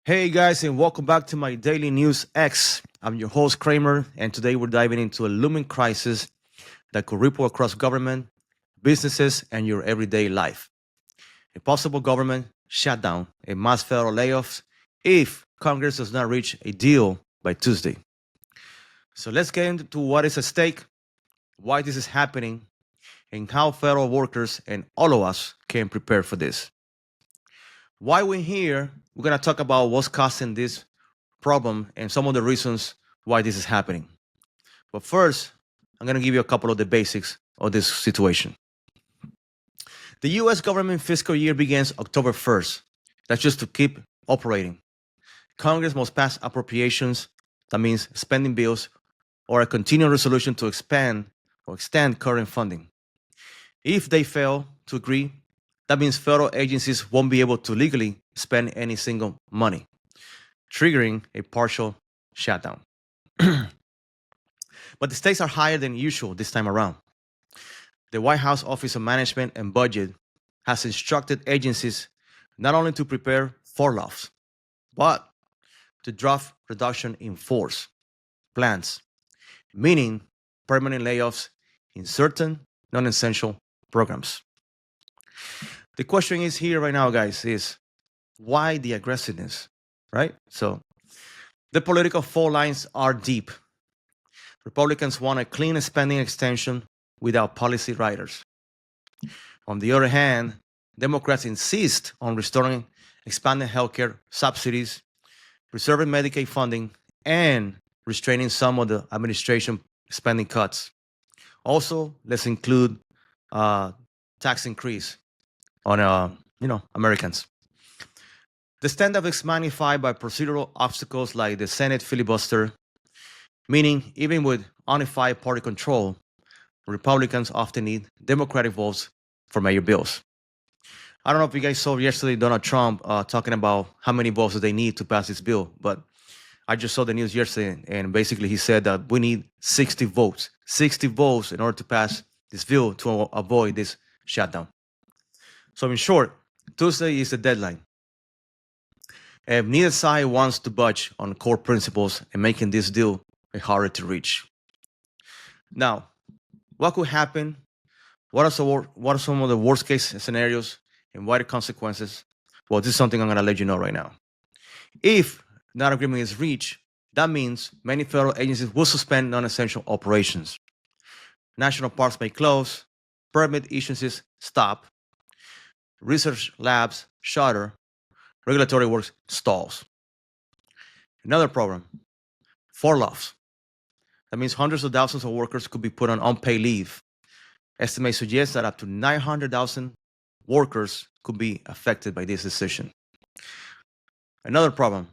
Hey guys, and welcome back to my Daily News X. I'm your host Kramer, and today we're diving into a looming crisis that could ripple across government, businesses, and your everyday life. A possible government shutdown, a mass federal layoffs if Congress does not reach a deal by Tuesday. So let's get into what is at stake, why this is happening, and how federal workers and all of us can prepare for this. Why we're here, we're going to talk about what's causing this problem and some of the reasons why this is happening. But first, I'm going to give you a couple of the basics of this situation. The US government fiscal year begins October 1st. That's just to keep operating. Congress must pass appropriations, that means spending bills, or a continuing resolution to expand or extend current funding. If they fail to agree, that means federal agencies won't be able to legally spend any single money, triggering a partial shutdown. But the stakes are higher than usual this time around. The White House Office of Management and Budget has instructed agencies not only to prepare for layoffs, but to draft reduction in force plans, meaning permanent layoffs in certain non-essential programs. The question is here right now, guys, is why the aggressiveness, right? So the political fault lines are deep. Republicans want a clean spending extension without policy riders. On the other hand, Democrats insist on restoring expanded healthcare subsidies, preserving Medicaid funding, and restraining some of the administration spending cuts. Also, let's include tax increase on Americans. The standoff is magnified by procedural obstacles like the Senate filibuster, meaning even with unified party control, Republicans often need Democratic votes for major bills. I don't know if you guys saw yesterday Donald Trump talking about how many votes they need to pass this bill, but I just saw the news yesterday, and basically he said that we need 60 votes in order to pass this bill to avoid this shutdown. So in short, Tuesday is the deadline. And neither side wants to budge on core principles and making this deal harder to reach. Now, what could happen? What are some of the worst case scenarios and what are the consequences? Well, this is something I'm going to let you know right now. If that agreement is reached, that means many federal agencies will suspend non-essential operations. National parks may close, permit issuances stop, research labs shutter, regulatory work stalls. Another problem, furloughs. That means hundreds of thousands of workers could be put on unpaid leave. Estimates suggest that up to 900,000 workers could be affected by this decision. Another problem,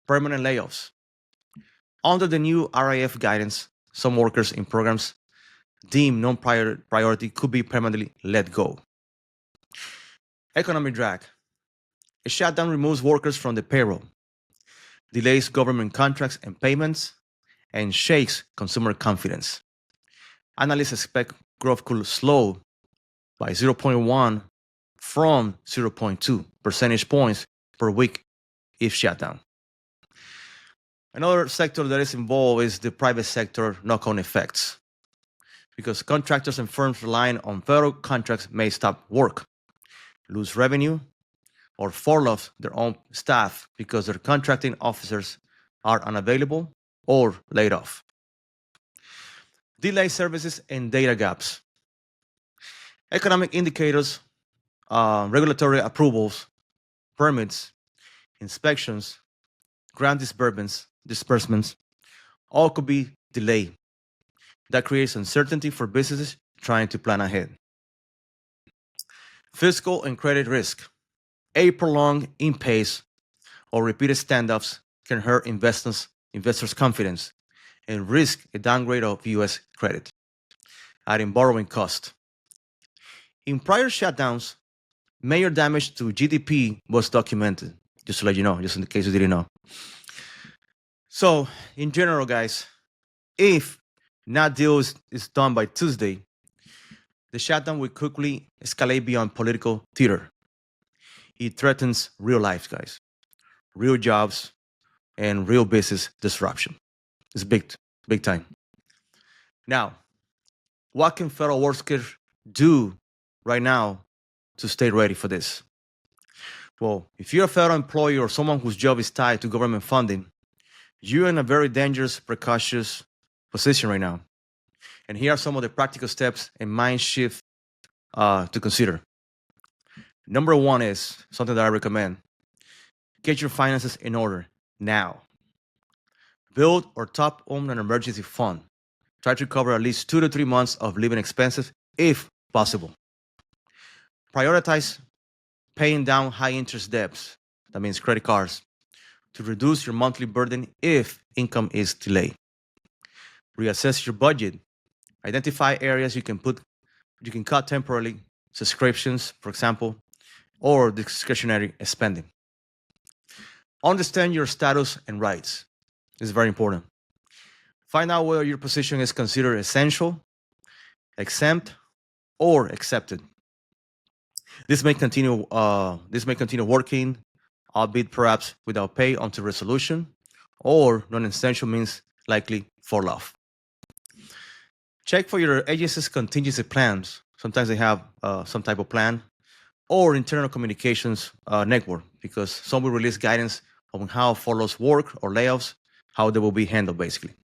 permanent layoffs. Under the new RIF guidance, some workers in programs deemed non-priority could be permanently let go. Economic drag. A shutdown removes workers from the payroll, delays government contracts and payments, and shakes consumer confidence. Analysts expect growth could slow by 0.1 from 0.2 percentage points per week if shut down. Another sector that is involved is the private sector knock-on effects, because contractors and firms relying on federal contracts may stop work, lose revenue, or furlough their own staff because their contracting officers are unavailable or laid off. Delay services and data gaps. Economic indicators, regulatory approvals, permits, inspections, grant disbursements, all could be delayed. That creates uncertainty for businesses trying to plan ahead. Fiscal and credit risk. A prolonged impasse or repeated standoffs can hurt investors' confidence and risk a downgrade of U.S. credit, adding borrowing cost. In prior shutdowns, major damage to GDP was documented, just to let you know, just in case you didn't know. So, in general, guys, if not deal is done by Tuesday, the shutdown will quickly escalate beyond political theater. It threatens real life, guys. real jobs, and real business disruption. It's big, big time. Now, what can federal workers do right now to stay ready for this? Well, if you're a federal employee or someone whose job is tied to government funding, you're in a very dangerous, precautious position right now. And here are some of the practical steps and mind shift to consider. Number one is something that I recommend: get your finances in order now. Build or top own an emergency fund. Try to cover at least 2 to 3 months of living expenses if possible. Prioritize paying down high interest debts, that means credit cards, to reduce your monthly burden if income is delayed. Reassess your budget. Identify areas you can cut temporarily, subscriptions, for example, or discretionary spending. Understand your status and rights. This is very important. Find out whether your position is considered essential, exempt, or accepted. This may continue working, albeit perhaps without pay until resolution, or non-essential means likely fall off. Check for your agency's contingency plans. Sometimes they have some type of plan or internal communications network, because some will release guidance on how furloughs work or layoffs, how they will be handled basically.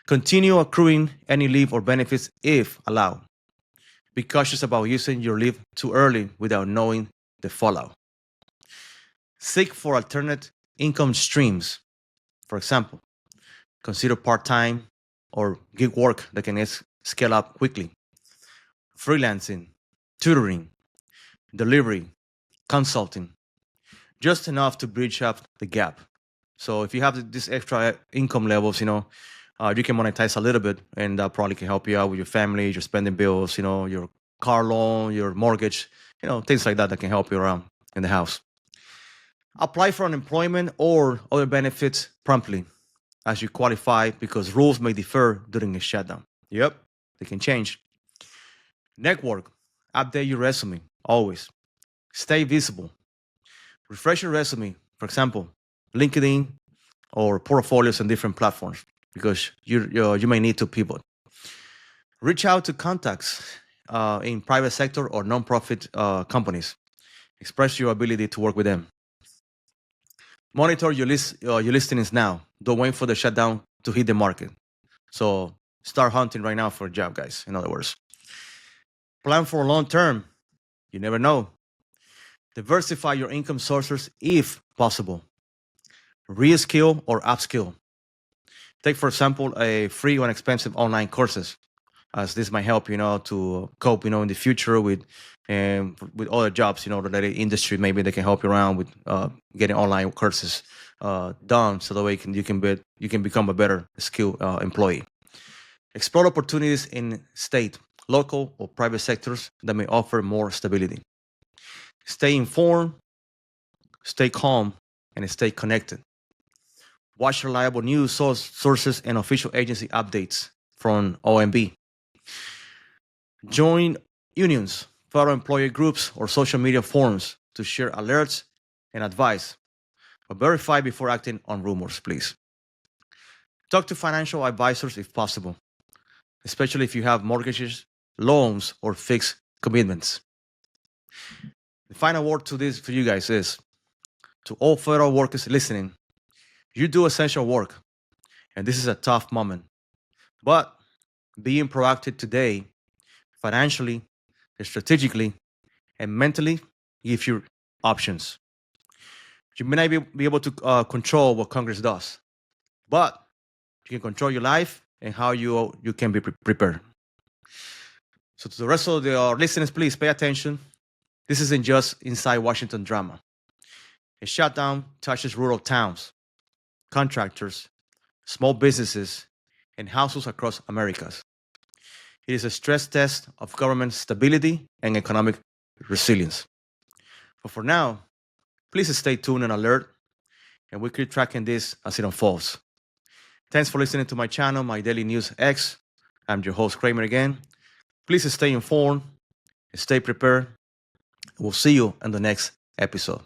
Continue accruing any leave or benefits if allowed. Be cautious about using your leave too early without knowing the fallout. Seek for alternate income streams. For example, consider part-time or gig work that can scale up quickly. Freelancing, tutoring, delivery, consulting, just enough to bridge up the gap. So if you have these extra income levels, you can monetize a little bit, and that probably can help you out with your family, your spending bills, your car loan, your mortgage, things like that can help you around in the house. Apply for unemployment or other benefits promptly as you qualify, because rules may differ during a shutdown. Yep, they can change. Network, update your resume always. Stay visible. Refresh your resume, for example, LinkedIn or portfolios on different platforms, because you may need to pivot. Reach out to contacts in private sector or nonprofit companies. Express your ability to work with them. Monitor your listings now. Don't wait for the shutdown to hit the market. So start hunting right now for a job, guys. In other words, plan for long term. You never know. Diversify your income sources if possible. Reskill or upskill. Take, for example, a free or expensive online courses, as this might help to cope in the future with other jobs related industry. Maybe they can help you around with getting online courses done, so that way you can become a better skilled employee. Explore opportunities in state, local, or private sectors that may offer more stability. Stay informed, stay calm, and stay connected. Watch reliable news sources and official agency updates from OMB. Join unions, federal employee groups, or social media forums to share alerts and advice, but verify before acting on rumors, please. Talk to financial advisors if possible, especially if you have mortgages, loans, or fixed commitments. The final word to this for you guys is, to all federal workers listening: you do essential work, and this is a tough moment. But being proactive today, financially, strategically, and mentally, gives you options. You may not be able to control what Congress does, but you can control your life and how you can be prepared. So to the rest of the listeners, please pay attention. This isn't just inside Washington drama. A shutdown touches rural towns, contractors, small businesses, and households across Americas. It is a stress test of government stability and economic resilience. But for now, please stay tuned and alert, and we'll keep tracking this as it unfolds. Thanks for listening to my channel, My Daily News X. I'm your host, Kramer, again. Please stay informed, stay prepared. We'll see you in the next episode.